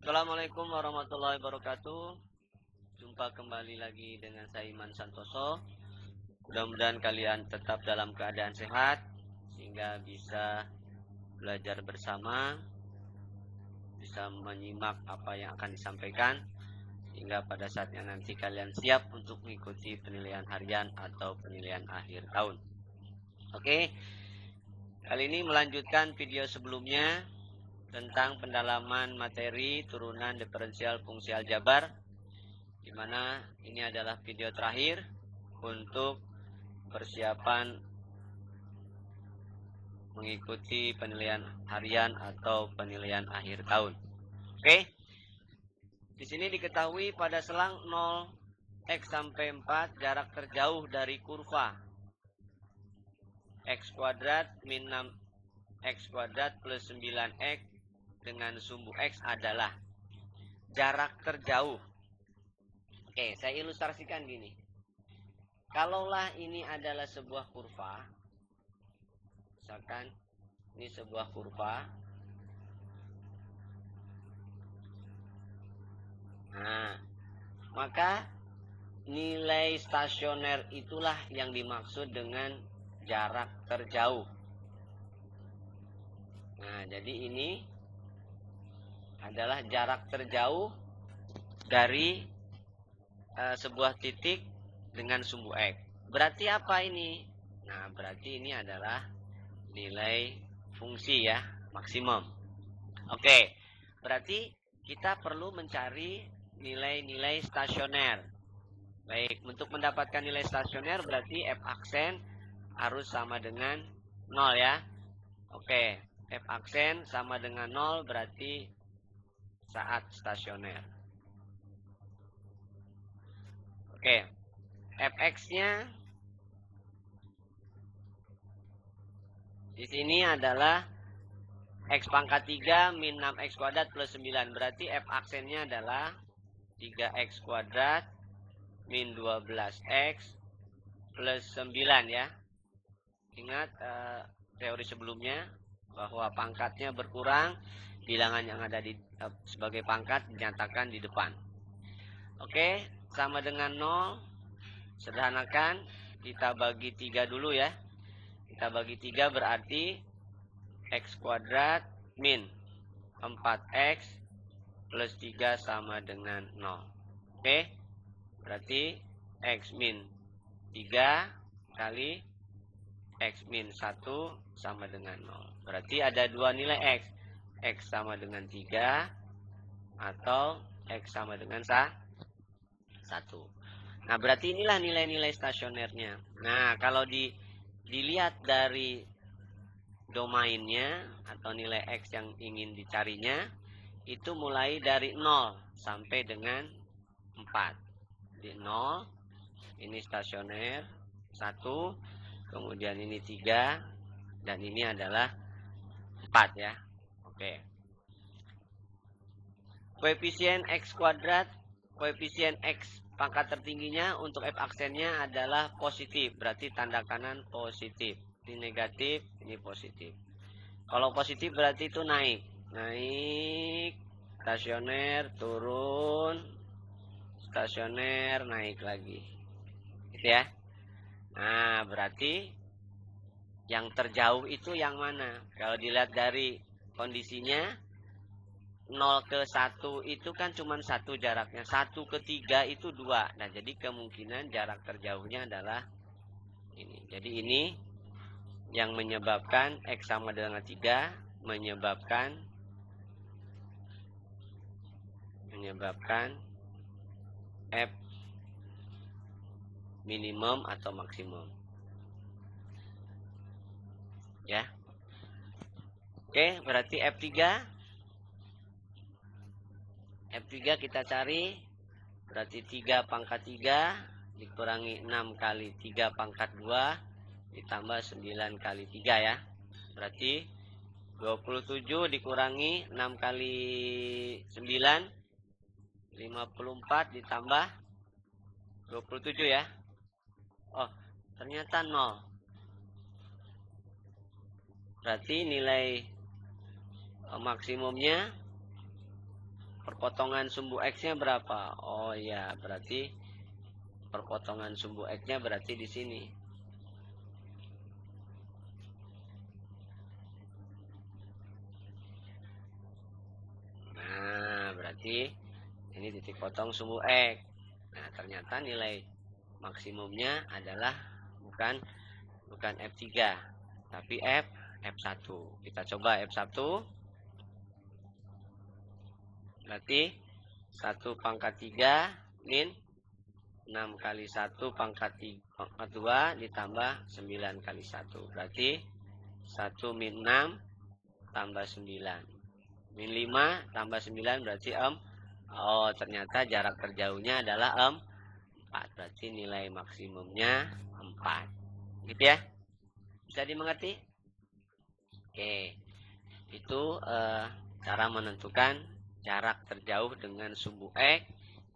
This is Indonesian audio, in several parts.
Assalamualaikum warahmatullahi wabarakatuh. Jumpa kembali lagi dengan saya Iman Santoso. Mudah-mudahan kalian tetap dalam keadaan sehat sehingga bisa belajar bersama, bisa menyimak apa yang akan disampaikan sehingga pada saatnya nanti kalian siap untuk mengikuti penilaian harian atau penilaian akhir tahun. Oke. Kali ini melanjutkan video sebelumnya tentang pendalaman materi turunan diferensial fungsi aljabar, di mana ini adalah video terakhir untuk persiapan mengikuti penilaian harian atau penilaian akhir tahun. Oke. Di sini diketahui pada selang 0 X sampai 4 jarak terjauh dari kurva X kuadrat min 6X kuadrat plus 9X dengan sumbu X adalah jarak terjauh. Oke, saya ilustrasikan gini. Kalaulah ini adalah sebuah kurva, misalkan ini sebuah kurva. Nah, maka nilai stasioner itulah yang dimaksud dengan jarak terjauh. Nah, jadi ini adalah jarak terjauh dari sebuah titik dengan sumbu X. Berarti apa ini? Nah, berarti ini adalah nilai fungsi ya, maksimum. Oke, berarti kita perlu mencari nilai-nilai stasioner. Baik, untuk mendapatkan nilai stasioner berarti F aksen harus sama dengan 0 ya. Oke, F aksen sama dengan 0 berarti saat stasioner. Oke, Fx-nya di sini adalah X pangkat 3 min 6X kuadrat plus 9. Berarti F aksennya adalah 3X kuadrat min 12X plus 9 ya. Ingat teori sebelumnya bahwa pangkatnya berkurang, bilangan yang ada di sebagai pangkat dinyatakan di depan. Oke, sama dengan 0. Sederhanakan, kita bagi 3 dulu ya. Kita bagi 3 berarti X kuadrat min 4X plus 3 sama dengan 0. Oke, berarti X min 3 kali X min 1 sama dengan 0. Berarti ada dua nilai X. X sama dengan 3 atau X sama dengan 1. Nah, berarti inilah nilai-nilai stasionernya. Nah, kalau dilihat dari domainnya atau nilai X yang ingin dicarinya, itu mulai dari 0 sampai dengan 4. Di 0, ini stasioner 1, kemudian ini 3, dan ini adalah 4 ya. Oke. Koefisien X kuadrat, koefisien X pangkat tertingginya untuk F aksennya adalah positif. Berarti tanda kanan positif. Ini negatif, ini positif. Kalau positif berarti itu naik. Naik, stasioner, turun, stasioner, naik lagi. Gitu ya. Nah, berarti yang terjauh itu yang mana? Kalau dilihat dari kondisinya, 0 ke 1 itu kan cuma 1 jaraknya. 1 ke 3 itu 2. Nah, jadi kemungkinan jarak terjauhnya adalah ini. Jadi ini yang menyebabkan X sama dengan 3 menyebabkan F minimum atau maksimum. Ya. Oke, berarti F3 kita cari, berarti 3 pangkat 3 dikurangi 6 kali 3 pangkat 2 ditambah 9 kali 3 ya. Berarti 27 dikurangi 6 kali 9, 54 ditambah 27 ya. Oh, ternyata 0. Berarti nilai maksimumnya Perpotongan sumbu X-nya berapa? Oh iya, berarti perpotongan sumbu X-nya berarti di sini. Nah, berarti ini titik potong sumbu X. Nah, ternyata nilai maksimumnya adalah bukan F3, tapi F1. Kita coba F1. Berarti 1 pangkat 3 min 6 kali 1 pangkat 2 ditambah 9 kali 1. Berarti 1 min 6 tambah 9. Min 5 tambah 9 berarti oh, ternyata jarak terjauhnya adalah 4. Berarti nilai maksimumnya 4. Gitu ya? Bisa dimengerti? Oke. Itu cara menentukan jarak terjauh dengan sumbu X.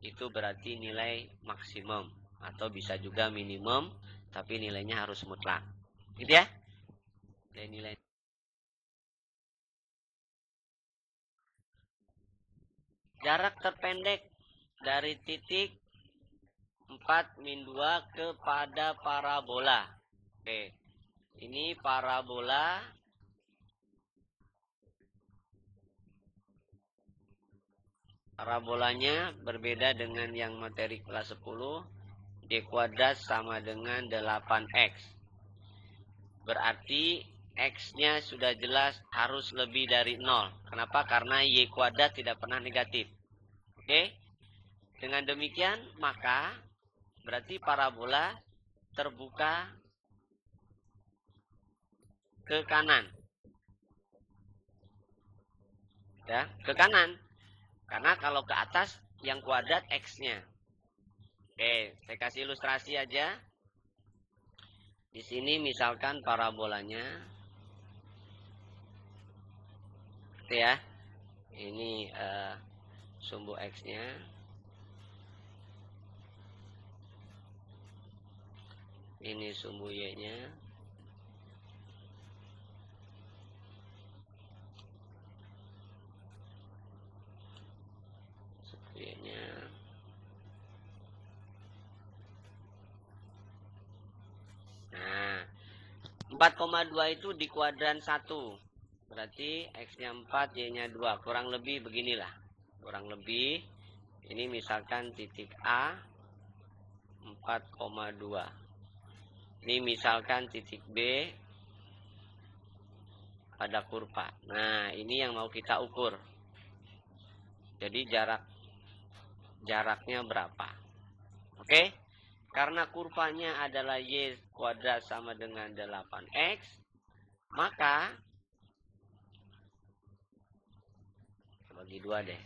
Itu berarti nilai maksimum. Atau bisa juga minimum. Tapi nilainya harus mutlak. Gitu ya? Nilai. Jarak terpendek dari titik 4 min 2 kepada parabola. Oke. Ini parabola. Parabolanya berbeda dengan yang materi kelas 10. Y kuadrat sama dengan 8X. Berarti X-nya sudah jelas harus lebih dari 0. Kenapa? Karena Y kuadrat tidak pernah negatif. Oke? Dengan demikian, maka berarti parabola terbuka ke kanan. Ya, ke kanan. Karena kalau ke atas yang kuadrat X-nya. Oke, saya kasih ilustrasi aja. Di sini misalkan parabolanya. Gitu ya. Ini sumbu X-nya. Ini sumbu Y-nya. Y-nya. Nah, 4,2 itu di kuadran 1. Berarti X-nya 4, Y-nya 2. Kurang lebih beginilah. Kurang lebih. Ini misalkan titik A 4,2. Ini misalkan titik B pada kurva. Nah, ini yang mau kita ukur. Jadi jaraknya berapa? Oke? Karena kurvanya adalah Y kuadrat sama dengan 8X, maka bagi 2 deh,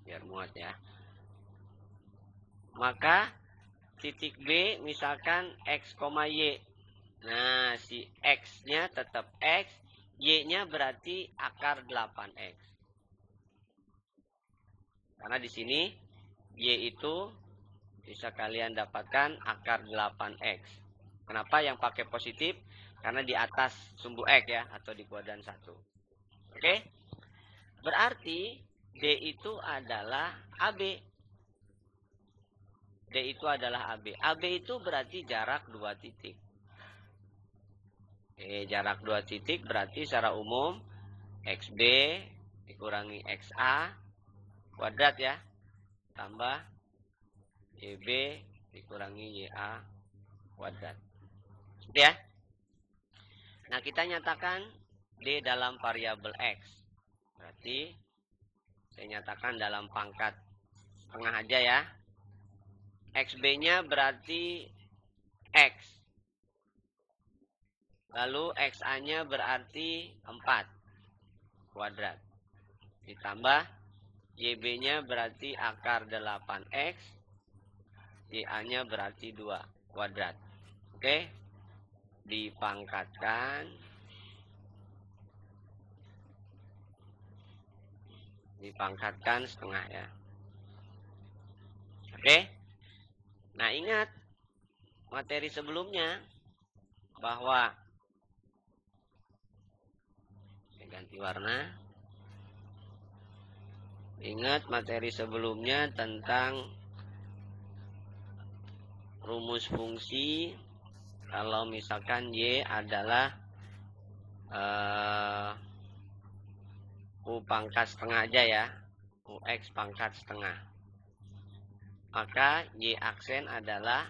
biar muat ya. Maka titik B misalkan X, Y. Nah, si X-nya tetap X, Y-nya berarti akar 8X. Karena di sini Y itu bisa kalian dapatkan akar 8X. Kenapa yang pakai positif? Karena di atas sumbu X ya, atau di kuadran 1. Oke? Berarti D itu adalah AB. D itu adalah AB. AB itu berarti jarak 2 titik. Oke, jarak 2 titik berarti secara umum XB dikurangi XA kuadrat ya. Tambah YB dikurangi YA kuadrat. Ya. Nah, kita nyatakan D dalam variabel X. Berarti saya nyatakan dalam pangkat tengah aja ya. XB-nya berarti X. Lalu XA-nya berarti 4 kuadrat. Ditambah YB-nya berarti akar 8X. YA-nya berarti 2 kuadrat. Oke. Dipangkatkan. Dipangkatkan setengah ya. Oke. Nah, ingat materi sebelumnya bahwa saya ganti warna. Ingat materi sebelumnya tentang rumus fungsi kalau misalkan Y adalah U pangkat setengah aja ya, UX pangkat setengah. Maka Y aksen adalah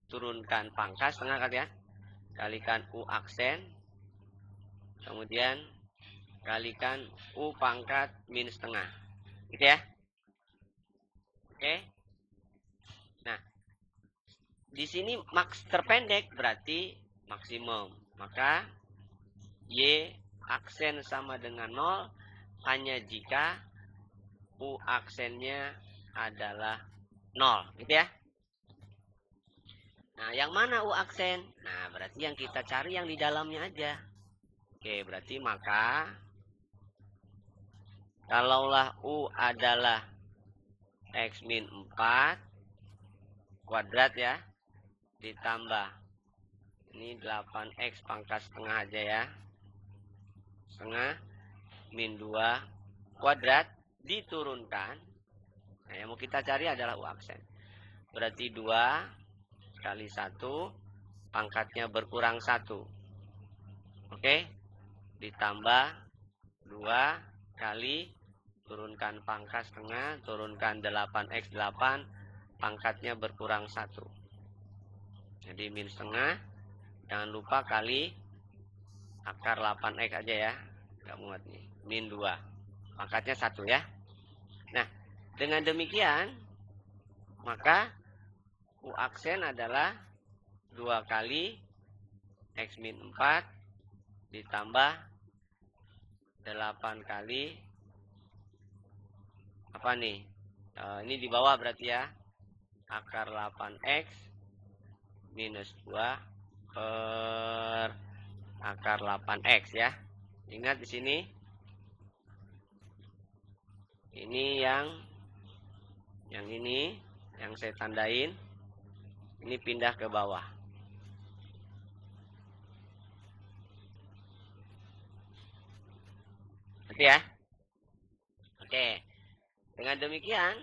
turunkan pangkat setengah kan ya, kalikan U aksen, kemudian kalikan U pangkat min setengah. Gitu ya. Oke. Nah, di sini max terpendek berarti maksimum. Maka Y aksen sama dengan 0 hanya jika U aksennya adalah 0. Gitu ya. Nah, yang mana U aksen? Nah, berarti yang kita cari yang di dalamnya aja. Oke, berarti maka kalaulah U adalah X min 4 kuadrat ya, ditambah ini 8X pangkat setengah aja ya, setengah min 2 kuadrat diturunkan. Nah, yang mau kita cari adalah U aksen. Berarti 2 kali 1 pangkatnya berkurang 1. Oke, ditambah 2 kali turunkan pangkat setengah, turunkan 8X 8, pangkatnya berkurang 1. Jadi min setengah, jangan lupa kali akar 8X aja ya, nggak muat nih, min 2, pangkatnya 1 ya. Nah, dengan demikian, maka U aksen adalah 2 kali X min 4 ditambah 8 kali apa nih? Ini di bawah berarti ya. Akar 8X minus 2 per akar 8X ya. Ingat di sini. Ini yang ini yang saya tandain. Ini pindah ke bawah. Oke ya. Oke. Dengan demikian,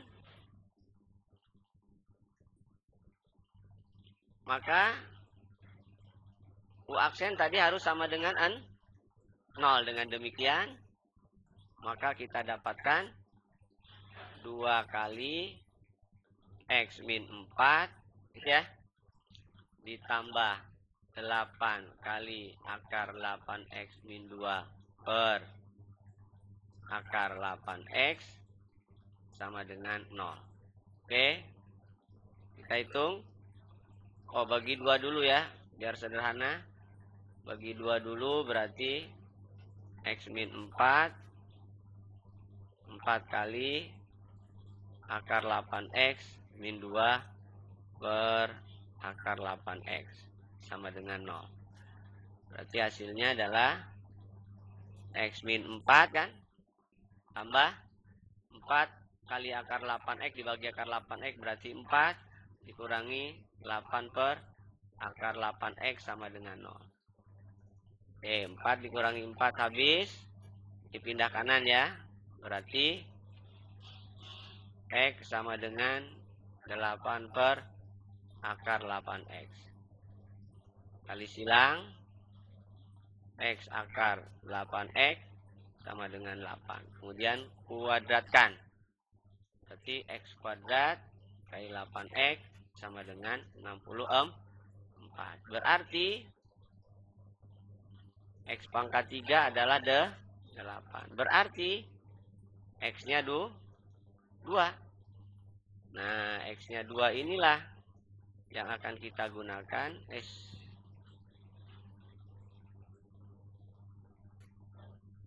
maka U aksen tadi harus sama dengan 0. Dengan demikian, maka kita dapatkan 2 kali X min 4 gitu ya, ditambah 8 kali akar 8X min 2 per akar 8X sama dengan 0. Oke, kita hitung. Oh, bagi 2 dulu ya, biar sederhana. Bagi 2 dulu berarti X min 4 kali akar 8X min 2 per akar 8X sama dengan 0. Berarti hasilnya adalah X min 4 kan, tambah 4 kali akar 8X dibagi akar 8X berarti 4 dikurangi 8 per akar 8X sama dengan 0. Oke, 4 dikurangi 4 habis, dipindah kanan ya, berarti X sama dengan 8 per akar 8X. Kali silang, X akar 8X sama dengan 8. Kemudian kuadratkan. Berarti X kuadrat kali 8X sama dengan 64. Berarti X pangkat 3 adalah 8. Berarti X-nya 2. Nah, X-nya 2 inilah yang akan kita gunakan.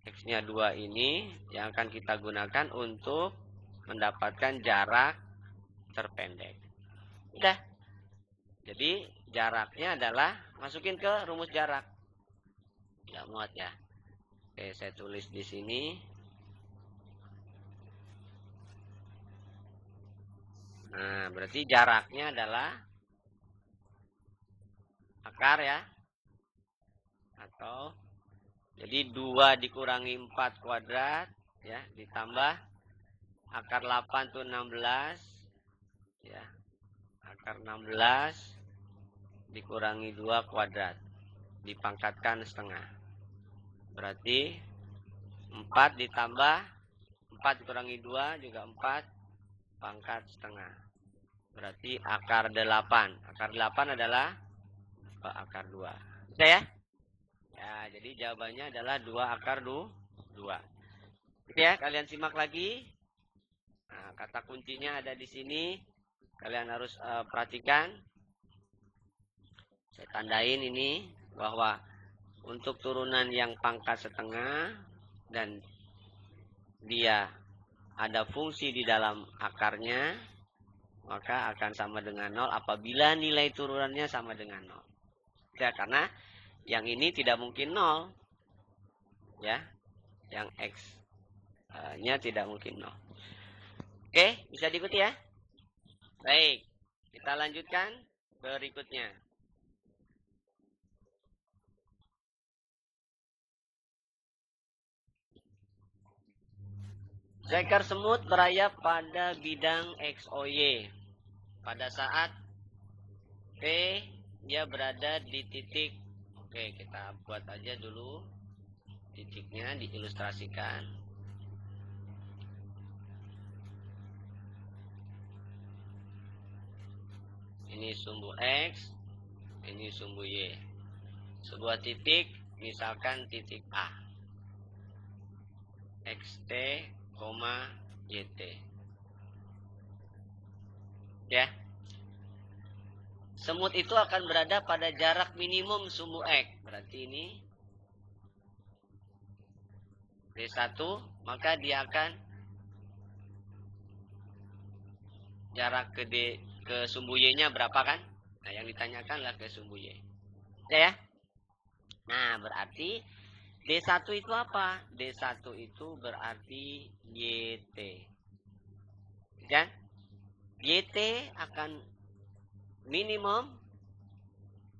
X-nya 2 ini yang akan kita gunakan untuk mendapatkan jarak terpendek. Udah. Jadi jaraknya adalah masukin ke rumus jarak. Nggak muat ya. Oke, saya tulis di sini. Nah, berarti jaraknya adalah akar ya. Atau jadi 2 dikurangi 4 kuadrat ya, ditambah Akar 8 itu 16. Ya. Akar 16 dikurangi 2 kuadrat. Dipangkatkan setengah. Berarti 4 ditambah 4 dikurangi 2 juga 4 pangkat setengah. Berarti akar 8. Akar 8 adalah akar 2. Bisa ya? Ya, jadi jawabannya adalah 2 akar 2. Oke ya, kalian simak lagi. Nah, kata kuncinya ada di sini. Kalian harus perhatikan. Saya tandain ini bahwa untuk turunan yang pangkat setengah dan dia ada fungsi di dalam akarnya, maka akan sama dengan 0 apabila nilai turunannya sama dengan 0. Ya, karena yang ini tidak mungkin 0. Ya, yang X-nya tidak mungkin 0. Oke, bisa diikuti ya? Baik, kita lanjutkan berikutnya. Seekor semut berayap pada bidang XOY. Pada saat P dia berada di titik. Oke, kita buat aja dulu titiknya, diilustrasikan. Ini sumbu X, ini sumbu Y. Sebuah titik, misalkan titik A. XT, YT. Ya. Semut itu akan berada pada jarak minimum sumbu X. Berarti ini D1, maka dia akan jarak ke sumbu Y-nya berapa kan? Nah, yang ditanyakan lah ke sumbu Y. Ya. Nah, berarti D1 itu apa? D1 itu berarti YT. Ya? YT akan minimum.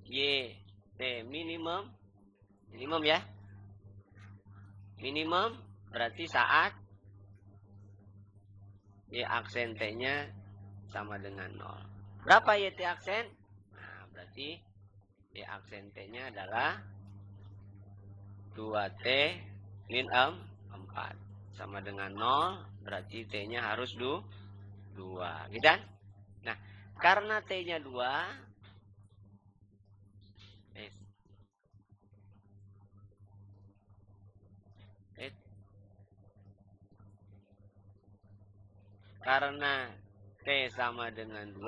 YT minimum. Minimum ya. Minimum berarti saat Y aksen T-nya sama dengan 0. Berapa YT aksen? Nah, berarti Y aksen T-nya adalah 2T min 4. Sama dengan 0, berarti T-nya harus 2. Gitu kan? Nah, karena T-nya 2, karena T sama dengan 2,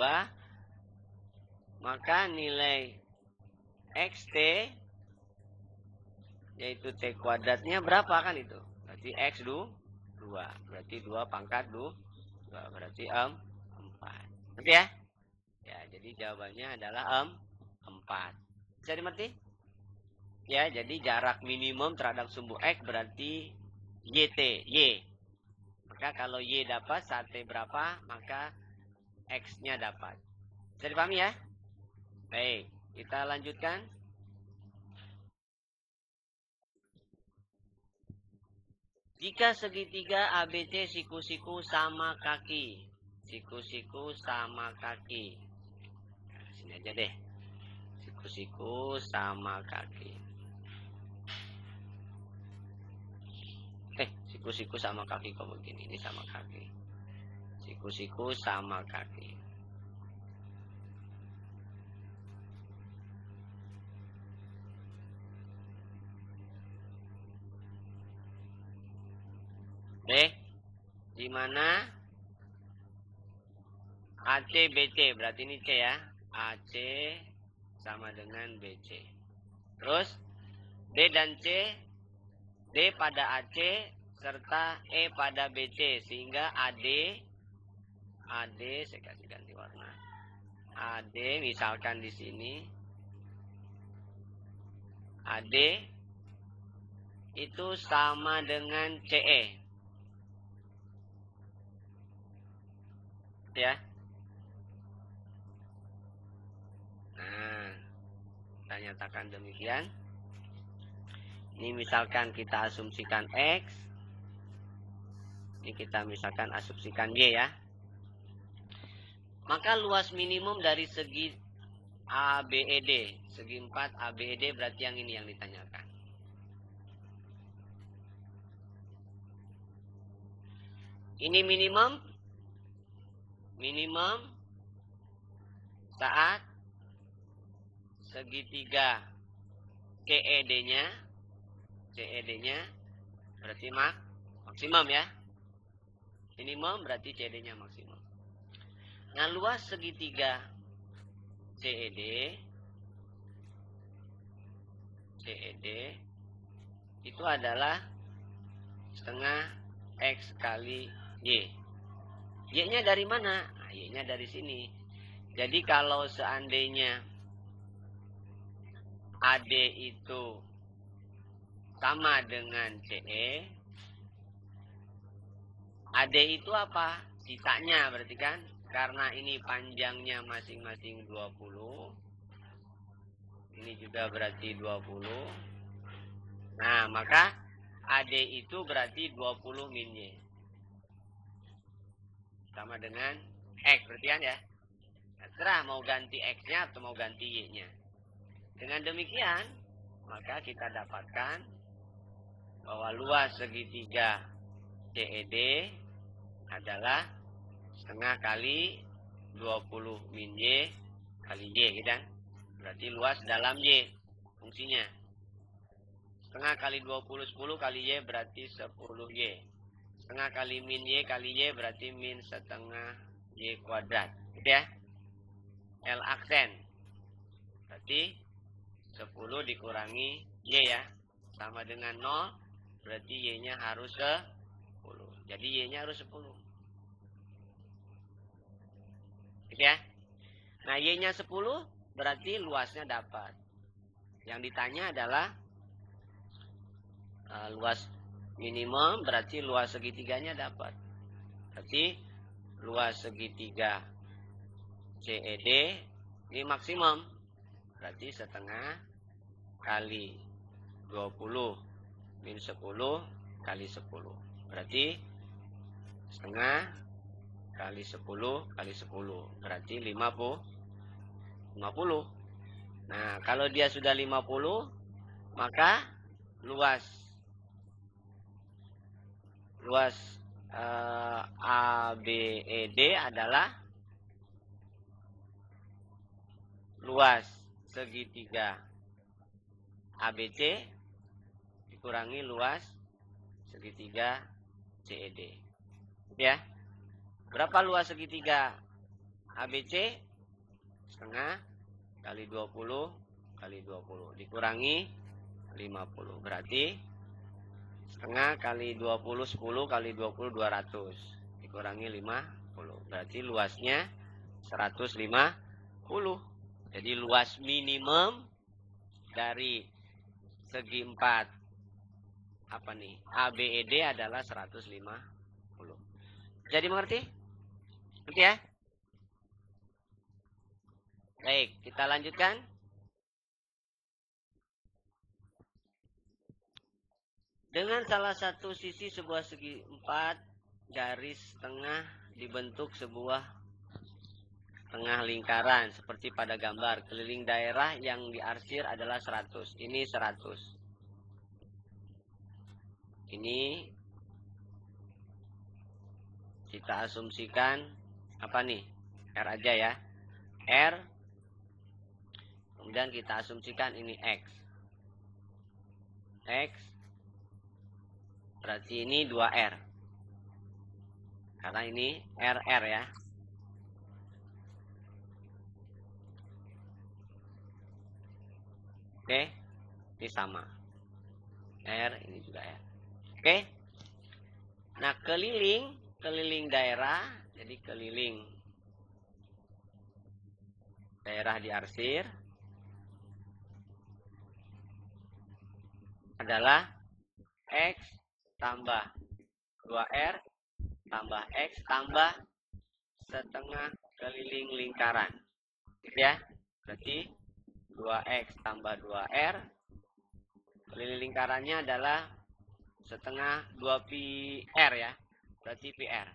maka nilai XT yaitu T kuadratnya berapa kan itu? Berarti X 2. Berarti 2 pangkat 2. Berarti 4. Ngerti ya? Ya, jadi jawabannya adalah 4. Bisa dimengerti? Ya, jadi jarak minimum terhadap sumbu X berarti YT, Y. Maka kalau Y dapat, saat T berapa, maka X-nya dapat. Bisa dipahami ya? Baik, kita lanjutkan. Jika segitiga ABC siku-siku sama kaki. Siku-siku sama kaki. Nah, sini aja deh. Siku-siku sama kaki. Siku-siku sama kaki kok begini. Ini sama kaki. Siku-siku sama kaki. Di mana AC BC, berarti ini C ya. AC sama dengan BC. Terus D dan C, D pada AC serta E pada BC, sehingga AD saya kasih ganti warna. AD misalkan di sini AD itu sama dengan CE. Ya. Nah, kita nyatakan demikian. Ini misalkan kita asumsikan X Ini kita misalkan asumsikan Y ya. Maka luas minimum dari segi ABED, segi 4 ABED berarti yang ini yang ditanyakan. Ini minimum saat segitiga CED-nya berarti maksimum ya. Minimum berarti CED-nya maksimum. Nah, luas segitiga CED itu adalah setengah X kali Y. Y-nya dari mana? Nah, Y-nya dari sini. Jadi kalau seandainya AD itu sama dengan CE, AD itu apa? Sisanya berarti kan? Karena ini panjangnya masing-masing 20. Ini juga berarti 20. Nah, maka AD itu berarti 20 min Y. Sama dengan X berarti kan ya? Terserah mau ganti X-nya atau mau ganti Y-nya. Dengan demikian, maka kita dapatkan bahwa luas segitiga CED adalah setengah kali 20 min Y kali Y, gitu kan? Berarti luas dalam Y fungsinya. Setengah kali 20, 10 kali Y berarti 10 Y. Setengah kali min Y kali Y berarti min setengah Y kuadrat. Gitu ya. L aksen. Berarti 10 dikurangi Y ya. Sama dengan 0. Berarti Y-nya harus 10. Jadi Y-nya harus 10. Gitu ya. Nah, Y-nya 10 berarti luasnya dapat. Yang ditanya adalah luas minimum berarti luas segitiganya dapat. Berarti luas segitiga CED ini maksimum. Berarti setengah kali 20 min 10 kali 10. Berarti setengah kali 10 kali 10. Berarti 50. Nah, kalau dia sudah 50, maka luas ABED adalah luas segitiga ABC dikurangi luas segitiga CED. Ya. Berapa luas segitiga ABC? Setengah kali 20 kali 20 dikurangi 50. Berarti setengah kali 20 10 kali 20 200 dikurangi 50. Berarti luasnya 150. Jadi luas minimum dari segi 4 ABED adalah 150. Jadi mengerti? Ngerti ya? Baik, kita lanjutkan. Dengan salah satu sisi sebuah segi 4 garis tengah dibentuk sebuah tengah lingkaran seperti pada gambar. Keliling daerah yang diarsir adalah 100. Ini 100. Ini kita asumsikan apa nih? R aja ya. R. Kemudian kita asumsikan ini X. X. Berarti ini 2R. Karena ini RR ya. Oke. Ini sama. R, ini juga R. Oke. Nah, keliling daerah. Jadi keliling daerah diarsir adalah X tambah 2R tambah X tambah setengah keliling lingkaran. Gitu ya. Berarti 2X tambah 2R. Keliling lingkarannya adalah setengah 2PR ya. berarti PR.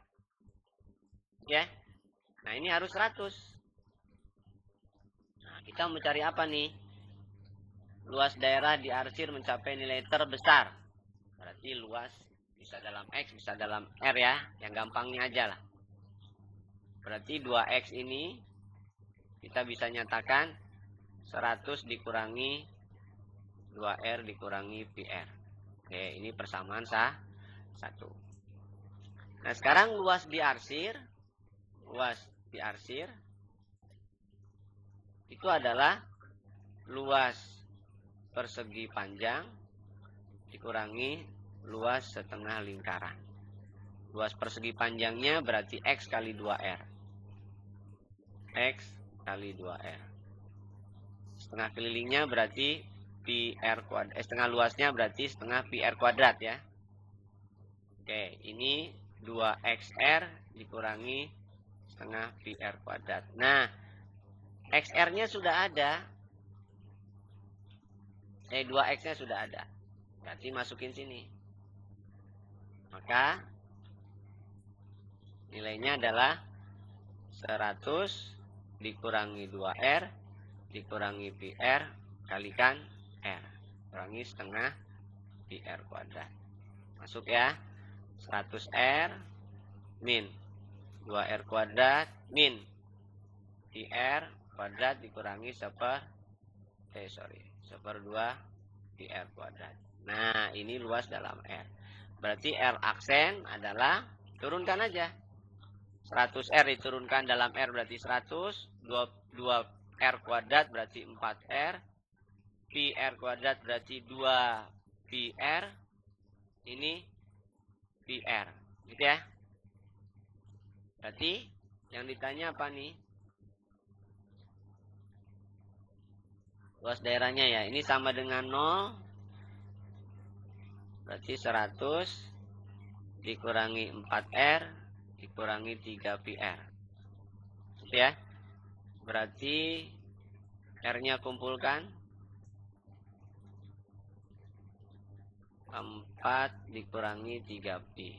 Ya. Nah, ini harus 100. Nah, kita mau cari apa nih? Luas daerah diarsir mencapai nilai terbesar. Berarti luas bisa dalam X, bisa dalam R ya. Yang gampangnya aja lah. Berarti 2X ini kita bisa nyatakan 100 dikurangi 2R dikurangi PR. Oke, ini persamaan sah 1. Nah, sekarang luas diarsir itu adalah luas persegi panjang dikurangi luas setengah lingkaran. Luas persegi panjangnya berarti X kali 2R. X kali 2R. Setengah kelilingnya berarti PR kuadrat. Setengah luasnya berarti setengah PR kuadrat ya. Oke, ini 2XR dikurangi setengah PR kuadrat. Nah, XR-nya sudah ada. 2X-nya sudah ada. Berarti masukin sini. Maka nilainya adalah 100 dikurangi 2R dikurangi PR kalikan R. Kurangi setengah PR kuadrat. Masuk ya. 100R min 2R kuadrat min PR kuadrat dikurangi 1/2 PR kuadrat. Nah, ini luas dalam R. Berarti R aksen adalah, turunkan aja. 100R diturunkan dalam R berarti 100. 2R kuadrat berarti 4R. PR kuadrat berarti 2PR. Ini PR. Gitu ya. Berarti yang ditanya apa nih? Luas daerahnya ya. Ini sama dengan 0. Berarti 100 dikurangi 4R dikurangi 3PR. Gitu ya. Berarti R-nya kumpulkan. 4 dikurangi 3Pi.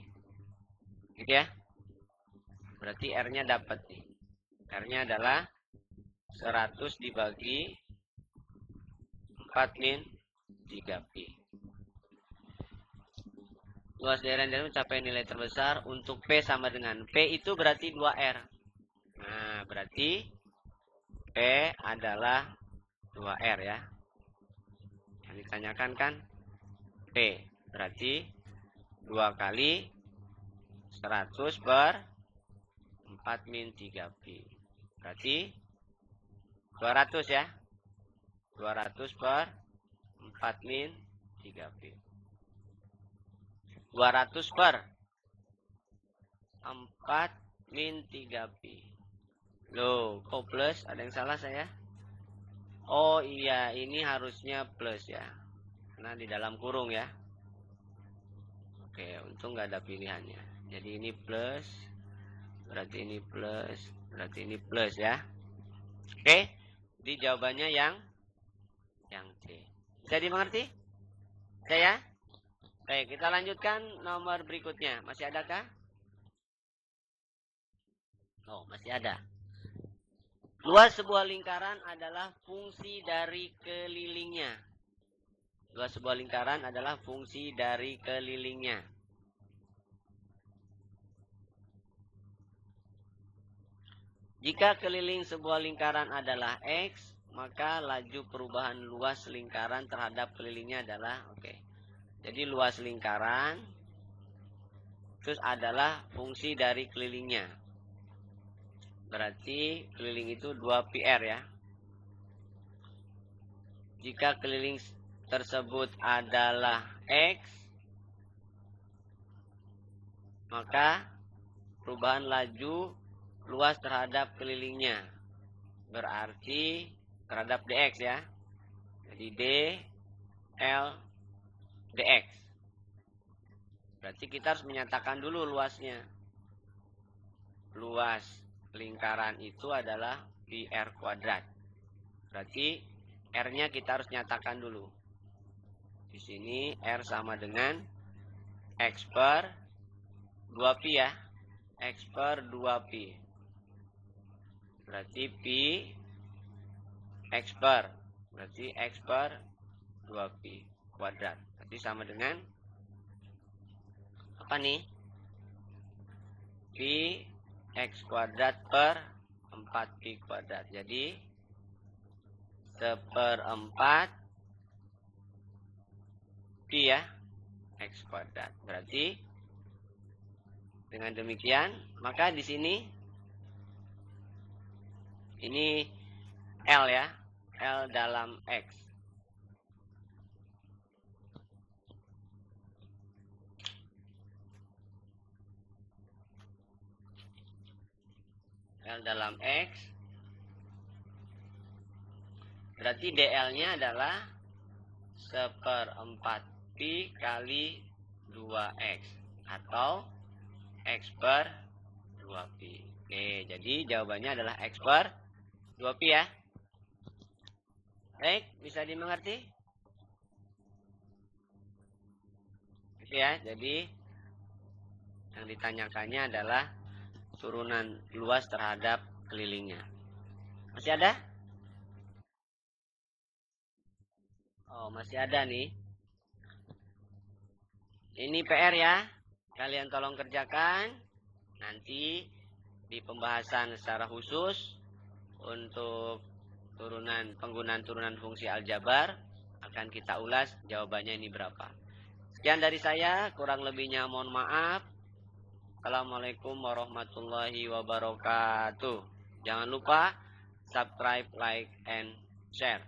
Gitu ya. Berarti R-nya dapat nih. R-nya adalah 100 dibagi 4 min 3Pi. Luas daerah yang mencapai nilai terbesar untuk P sama dengan P itu berarti 2R. Nah, berarti P adalah 2R ya. Yang ditanyakan kan P. Berarti 2 kali 100 per 4 min 3Pi. Berarti 200 ya. 200 per 4 min 3Pi. 200 per 4 min 3Pi. Loh, kok plus? Ada yang salah saya? Oh iya, ini harusnya plus ya. Karena di dalam kurung ya. Oke, untung nggak ada pilihannya. Jadi ini plus, berarti ini plus, berarti ini plus ya. Oke, jadi jawabannya yang C. Bisa dimengerti? Saya? Baik, kita lanjutkan nomor berikutnya. Masih adakah? Oh, masih ada. Luas sebuah lingkaran adalah fungsi dari kelilingnya. Luas sebuah lingkaran adalah fungsi dari kelilingnya. Jika keliling sebuah lingkaran adalah X, maka laju perubahan luas lingkaran terhadap kelilingnya adalah Jadi luas lingkaran terus adalah fungsi dari kelilingnya. Berarti keliling itu 2PR ya. Jika keliling tersebut adalah X, maka perubahan laju luas terhadap kelilingnya berarti terhadap DX ya. Jadi D, L, DX. Berarti kita harus menyatakan dulu luasnya. Luas lingkaran itu adalah PR kuadrat. Berarti R-nya kita harus nyatakan dulu. Di sini R sama dengan X per 2pi ya. X per 2pi. Berarti pi X per. Berarti X per 2pi kuadrat. Berarti sama dengan apa nih? Pi X kuadrat per 4pi kuadrat. Jadi 1/4 pi ya. X kuadrat. Berarti dengan demikian, maka di sini ini L ya. L dalam X. L dalam X. Berarti DL-nya adalah 1/4 pi kali 2X. Atau X per 2pi. Oke, jadi jawabannya adalah X per 2pi ya. Baik, bisa dimengerti? Oke ya, jadi yang ditanyakannya adalah turunan luas terhadap kelilingnya. Masih ada? Oh, masih ada nih. Ini PR ya. Kalian tolong kerjakan. Nanti di pembahasan secara khusus untuk penggunaan turunan fungsi aljabar akan kita ulas jawabannya ini berapa. Sekian dari saya, kurang lebihnya mohon maaf. Assalamualaikum warahmatullahi wabarakatuh. Jangan lupa subscribe, like, and share.